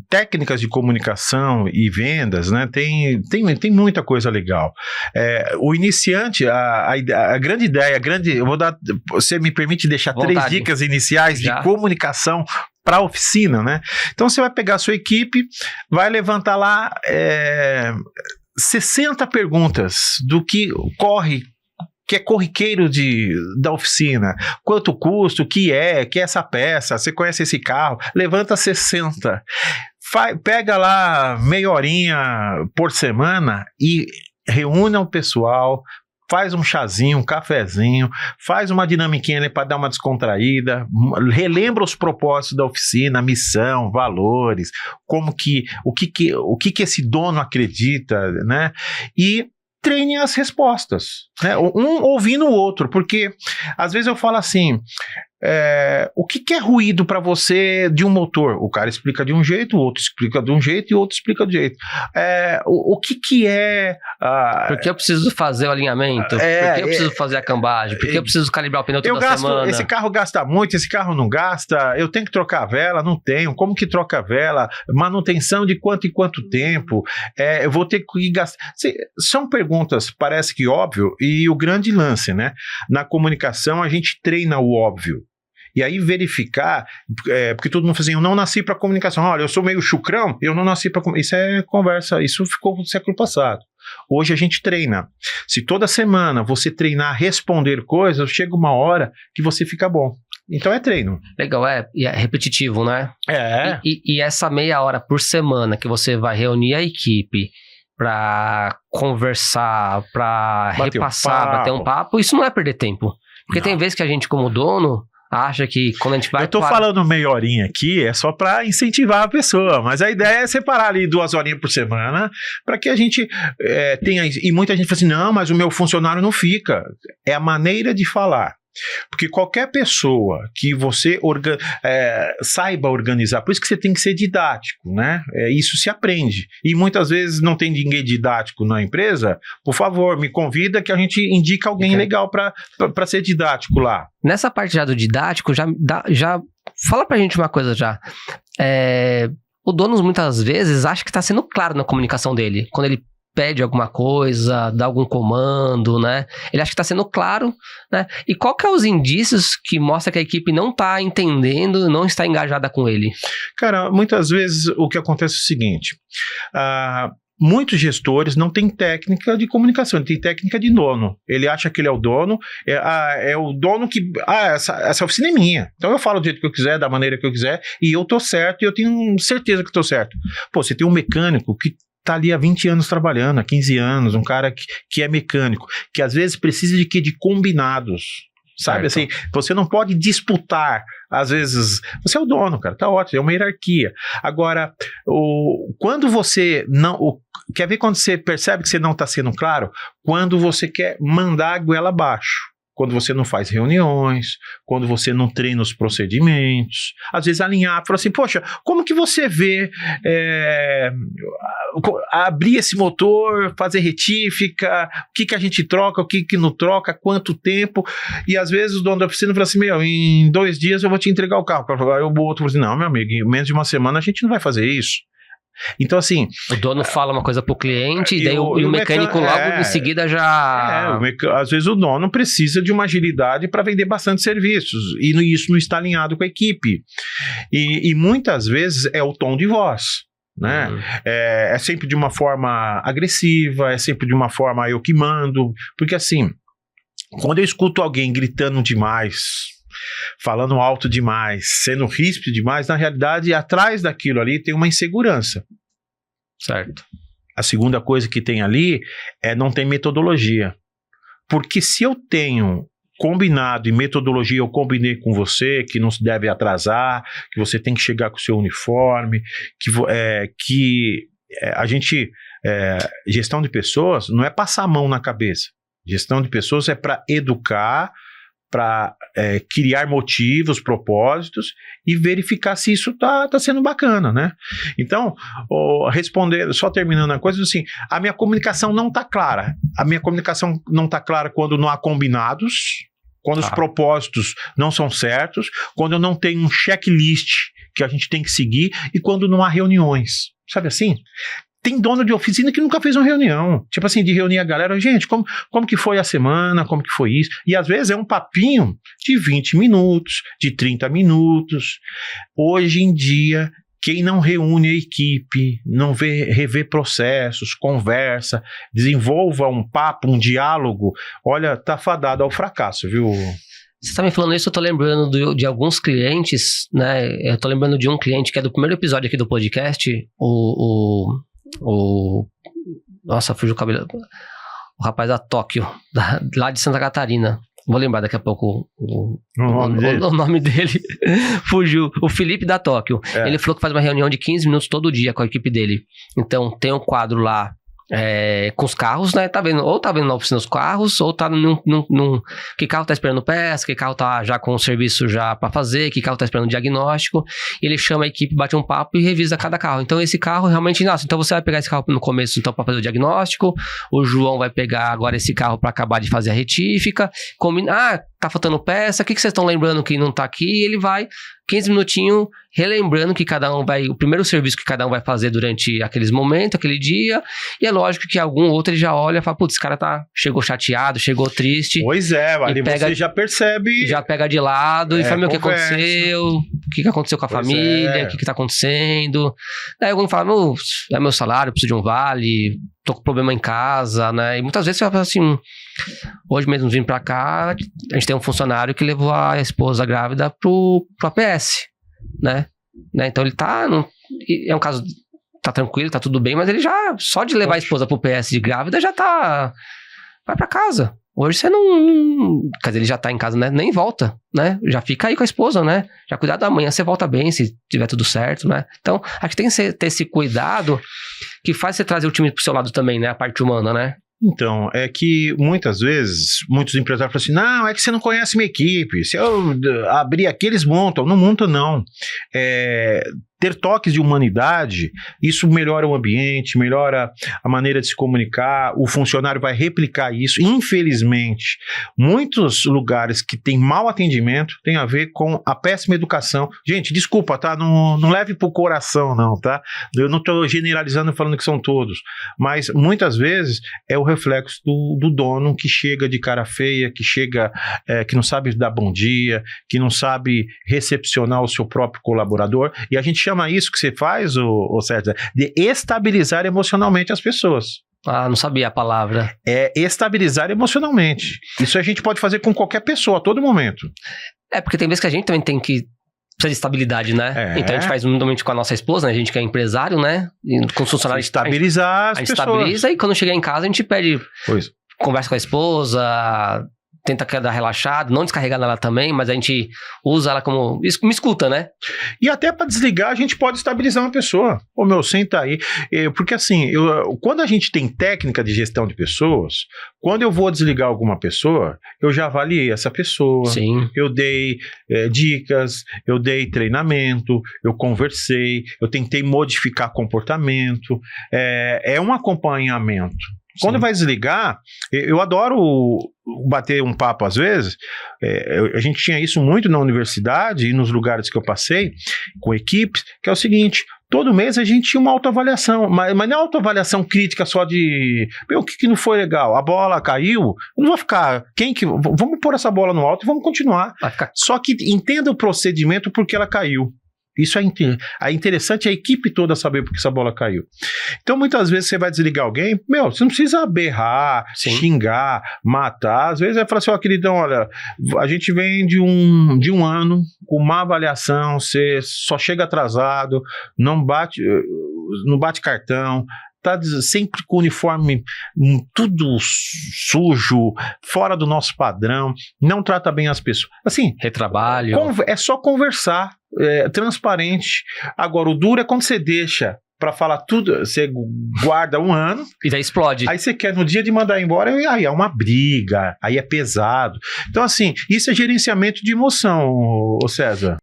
técnicas de comunicação e vendas, né, tem muita coisa legal. O iniciante, a grande ideia, eu vou dar, você me permite deixar Vontade. 3 dicas iniciais de comunicação para a oficina, né? Então você vai pegar a sua equipe, vai levantar lá 60 perguntas do que é corriqueiro da oficina. Quanto custa, o que é essa peça, você conhece esse carro? Levanta 60. Pega lá meia horinha por semana e reúne o pessoal, faz um chazinho, um cafezinho, faz uma dinamiquinha ali para dar uma descontraída, relembra os propósitos da oficina, missão, valores, o que esse dono acredita, né? E treine as respostas, né? Um ouvindo o outro, porque às vezes eu falo assim, o que é ruído para você de um motor? O cara explica de um jeito, o outro explica de um jeito e o outro explica de jeito. O que é... Por que eu preciso fazer o alinhamento? Por que eu preciso fazer a cambagem? Por que eu preciso calibrar o pneu toda semana? Esse carro gasta muito, esse carro não gasta, eu tenho que trocar a vela, não tenho. Como que troca a vela? Manutenção de quanto em quanto tempo? Eu vou ter que gastar... São perguntas, parece que óbvio, e o grande lance, né? Na comunicação a gente treina o óbvio. E aí verificar, porque todo mundo fala assim, eu não nasci para comunicação, olha, eu sou meio chucrão, eu não nasci para comunicação. Isso é conversa, isso ficou no século passado. Hoje a gente treina. Se toda semana você treinar responder coisas, chega uma hora que você fica bom. Então é treino. Legal, e é repetitivo, né? E essa meia hora por semana que você vai reunir a equipe para conversar, para repassar, bater um papo, isso não é perder tempo. Porque tem vezes que a gente, como dono, acha que quando a gente vai... Eu tô falando meia horinha aqui, é só para incentivar a pessoa, mas a ideia é separar ali 2 horinhas por semana, para que a gente tenha... E muita gente fala assim, não, mas o meu funcionário não fica. É a maneira de falar. Porque qualquer pessoa que você saiba organizar, por isso que você tem que ser didático, né? Isso se aprende. E muitas vezes não tem ninguém didático na empresa, por favor, me convida que a gente indica alguém legal para ser didático lá. Nessa parte já do didático, já fala pra gente uma coisa já. O dono muitas vezes acha que está sendo claro na comunicação dele, quando ele pede alguma coisa, dá algum comando, né? Ele acha que está sendo claro, né? E qual que é os indícios que mostra que a equipe não está entendendo, não está engajada com ele? Cara, muitas vezes o que acontece é o seguinte, muitos gestores não têm técnica de comunicação, tem técnica de dono. Ele acha que ele é o dono, é o dono que... essa oficina é minha, então eu falo do jeito que eu quiser, da maneira que eu quiser, e eu tô certo, e eu tenho certeza que tô certo. Pô, você tem um mecânico que tá ali há 20 anos trabalhando, há 15 anos, um cara que é mecânico, que às vezes precisa de combinados, sabe? Certo. Assim, você não pode disputar, às vezes, você é o dono, cara, tá ótimo, é uma hierarquia. Agora, quando você não... quer ver quando você percebe que você não tá sendo claro? Quando você quer mandar a goela abaixo. Quando você não faz reuniões, quando você não treina os procedimentos, às vezes alinhar, falar assim, poxa, como que você vê abrir esse motor, fazer retífica, o que a gente troca, o que não troca, quanto tempo, e às vezes o dono da oficina fala assim, em 2 dias eu vou te entregar o carro, aí o outro fala assim, não, meu amigo, em menos de uma semana a gente não vai fazer isso. Então, assim... O dono fala uma coisa pro cliente e daí o mecânico logo em seguida já... Às vezes o dono precisa de uma agilidade para vender bastante serviços e isso não está alinhado com a equipe. E muitas vezes é o tom de voz. Né? É sempre de uma forma agressiva, é sempre de uma forma eu que mando. Porque assim, quando eu escuto alguém gritando demais... falando alto demais, sendo ríspido demais, na realidade, atrás daquilo ali tem uma insegurança. Certo. A segunda coisa que tem ali não tem metodologia. Porque se eu tenho combinado e metodologia, eu combinei com você que não se deve atrasar, que você tem que chegar com o seu uniforme, que a gente... gestão de pessoas não é passar a mão na cabeça. Gestão de pessoas é para educar, para criar motivos, propósitos e verificar se isso tá sendo bacana, né? Então, só terminando a coisa, assim, a minha comunicação não está clara. A minha comunicação não está clara quando não há combinados, quando os propósitos não são certos, quando eu não tenho um checklist que a gente tem que seguir e quando não há reuniões. Sabe assim? Tem dono de oficina que nunca fez uma reunião. Tipo assim, de reunir a galera. Gente, como que foi a semana? Como que foi isso? E às vezes é um papinho de 20 minutos, de 30 minutos. Hoje em dia, quem não reúne a equipe, não revê processos, conversa, desenvolva um papo, um diálogo, olha, tá fadado ao fracasso, viu? Você tá me falando isso, eu tô lembrando de alguns clientes, né? Eu tô lembrando de um cliente que é do primeiro episódio aqui do podcast, nossa, fugiu o cabelo. O rapaz da Tóquio, lá de Santa Catarina. Vou lembrar daqui a pouco o nome dele. Fugiu. O Felipe da Tóquio. Ele falou que faz uma reunião de 15 minutos todo dia com a equipe dele. Então, tem um quadro lá com os carros, né? Ou tá vendo na oficina os carros, ou tá que carro tá esperando peça, que carro tá já com o serviço já pra fazer, que carro tá esperando diagnóstico. E ele chama a equipe, bate um papo e revisa cada carro. Então esse carro realmente, nossa, então você vai pegar esse carro no começo então pra fazer o diagnóstico, o João vai pegar agora esse carro pra acabar de fazer a retífica, tá faltando peça, o que vocês estão lembrando que não tá aqui? E ele vai 15 minutinhos relembrando que cada um o primeiro serviço que cada um vai fazer durante aqueles momentos, aquele dia, e é lógico que algum outro ele já olha e fala, putz, esse cara chegou chateado, chegou triste. Pois é, ali você já percebe. Já pega de lado e fala, o que aconteceu? O que aconteceu com a família? O que tá acontecendo? Daí algum fala, é meu salário, preciso de um vale, tô com problema em casa, né? E muitas vezes você vai falar assim, hoje mesmo vindo pra cá, a gente tem um funcionário que levou a esposa grávida pro APS, né? Então ele é um caso, tá tranquilo, tá tudo bem, mas ele já, só de levar a esposa pro PS de grávida, já vai pra casa. Hoje você não, quer dizer, ele já tá em casa, né? Nem volta, né? Já fica aí com a esposa, né? Já cuidar da manhã, você volta bem, se tiver tudo certo, né? Então, acho que tem que ter esse cuidado que faz você trazer o time pro seu lado também, né? A parte humana, né? Então, é que muitas vezes, muitos empresários falam assim, não, é que você não conhece minha equipe, se eu abrir aqui, eles montam. Não montam, não. Ter toques de humanidade, isso melhora o ambiente, melhora a maneira de se comunicar, o funcionário vai replicar isso. Infelizmente, muitos lugares que tem mau atendimento tem a ver com a péssima educação. Gente, desculpa, tá? Não leve pro coração, não, tá? Eu não estou generalizando falando que são todos, mas muitas vezes é o reflexo do dono que chega de cara feia, que chega, que não sabe dar bom dia, que não sabe recepcionar o seu próprio colaborador, e a gente chama isso que você faz, ô Sérgio, de estabilizar emocionalmente as pessoas. Não sabia a palavra. É estabilizar emocionalmente. Isso a gente pode fazer com qualquer pessoa, a todo momento. Porque tem vezes que a gente também tem que precisa de estabilidade, né? Então a gente faz normalmente com a nossa esposa, né? A gente que é empresário, né? E com os funcionários. Estabilizar as pessoas. A gente estabiliza e quando chegar em casa a gente pede conversa com a esposa, tenta dar relaxado, não descarregar nela também, mas a gente usa ela como... me escuta, né? E até para desligar, a gente pode estabilizar uma pessoa. Senta aí. Porque assim, quando a gente tem técnica de gestão de pessoas, quando eu vou desligar alguma pessoa, eu já avaliei essa pessoa. Sim. Eu dei dicas, eu dei treinamento, eu conversei, eu tentei modificar comportamento. É um acompanhamento. Quando vai desligar, eu adoro bater um papo às vezes, a gente tinha isso muito na universidade e nos lugares que eu passei, com equipes, que é o seguinte, todo mês a gente tinha uma autoavaliação, mas não é autoavaliação crítica só de, o que não foi legal, a bola caiu, eu não vou ficar, vamos pôr essa bola no alto e vamos continuar, só que entenda o procedimento porque ela caiu. Isso é interessante a equipe toda saber porque essa bola caiu. Então, muitas vezes você vai desligar alguém, você não precisa berrar, xingar, matar. Às vezes vai falar assim, queridão, olha, a gente vem de um ano com má avaliação, você só chega atrasado, não bate cartão, tá sempre com o uniforme tudo sujo, fora do nosso padrão, não trata bem as pessoas. Assim, retrabalho. É só conversar, transparente. Agora, o duro é quando você deixa pra falar tudo, você guarda um ano. E daí explode. Aí você quer, no dia de mandar embora, aí é uma briga, aí é pesado. Então, assim, isso é gerenciamento de emoção, ô César.